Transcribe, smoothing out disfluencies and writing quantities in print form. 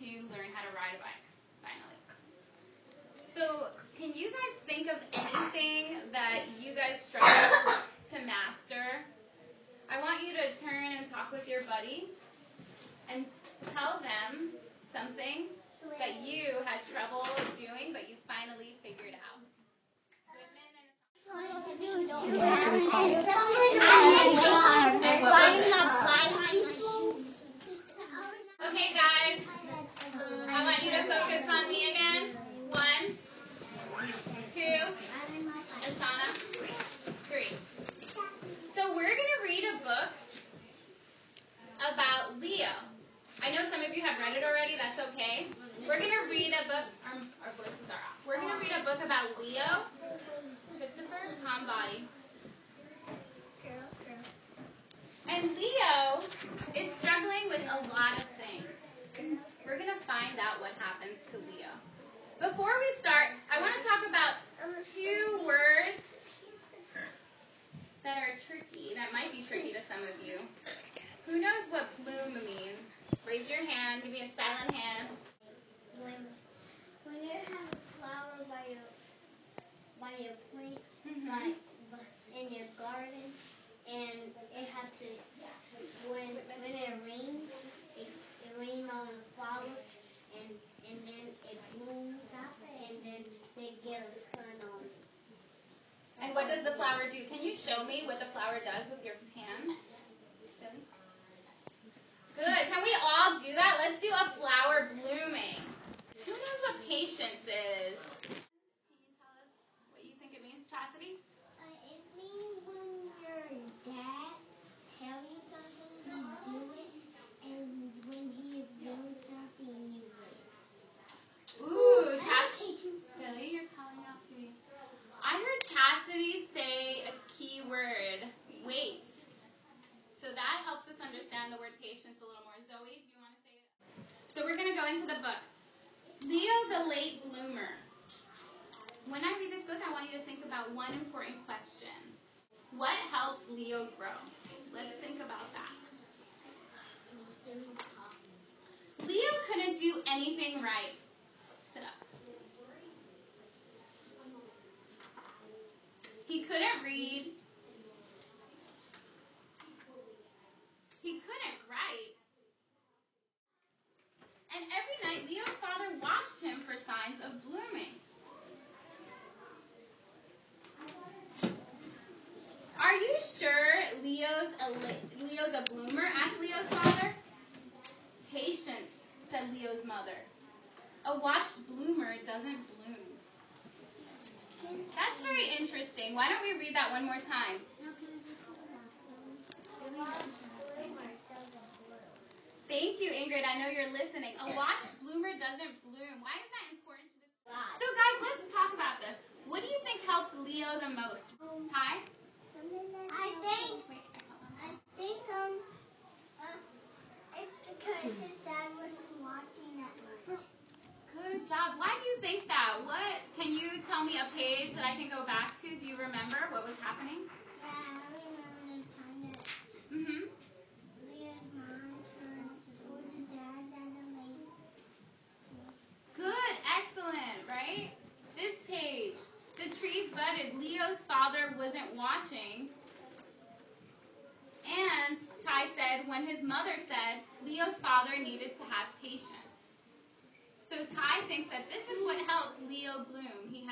to learn how to ride a bike, finally. So, can you guys think of anything that you guys struggle to master? I want you to turn and talk with your buddy and tell them something that you had trouble doing, but you finally figured out. Okay, guys, I want you to focus on me again. 1, 2, Ashana, 3. So we're going to read a book about Leo. I know some of you have read it already. That's okay. We're going to read a book. Our voices are off. We're going to read a book about Leo, Christopher, calm body. And Leo is struggling with a lot of things. We're going to find out what happens to Leo. Before we start, I want to talk about 2 words that are tricky, that might be tricky to some of you. Who knows what bloom means? Raise your hand. Give me a silent hand. When you have a flower by your plant, in your garden, and it has to, when it rains, it rains on the flowers, and then it blooms up, and then they get a sun on it. And what does the flower do? Can you show me what the flower does with your hands? Good. Can we all do that? Let's do a flower blooming. Who knows what patience is? Can you tell us what you think it means, Chastity? It means when your dad tells you something, you do it, and when he is doing something, you wait. Ooh, Chastity. Billy, you're calling out to me. I heard Chastity say a key word, wait. So that helps us understand the word patience a little more. Zoe, do you want to say it? So we're going to go into the book. Leo the late bloomer. When I read this book, I want you to think about one important question. What helps Leo grow? Let's think about that. Leo couldn't do anything right. Sit up. He couldn't read. He couldn't write. And every night, Leo's father watched him for signs of blooming. Are you sure Leo's a bloomer? Asked Leo's father. Patience, said Leo's mother. A watched bloomer doesn't bloom. That's very interesting. Why don't we read that one more time? Thank you, Ingrid. I know you're listening. A watched bloomer doesn't bloom. Why is that important to this? So, guys, let's talk about this. What do you think helped Leo the most? Ty? I think it's because his dad wasn't watching that much. Good job. Why do you think that? Can you tell me a page that I can go back to? Do you remember what was happening? Yeah, I remember the time that Leah's mom told the dad that the lady. Good. Excellent. Right? This page. The trees budded. Leo's father wasn't watching. And Ty said when his mother said Leo's father needed to have patience. So Ty thinks that this is what helped Leo bloom. He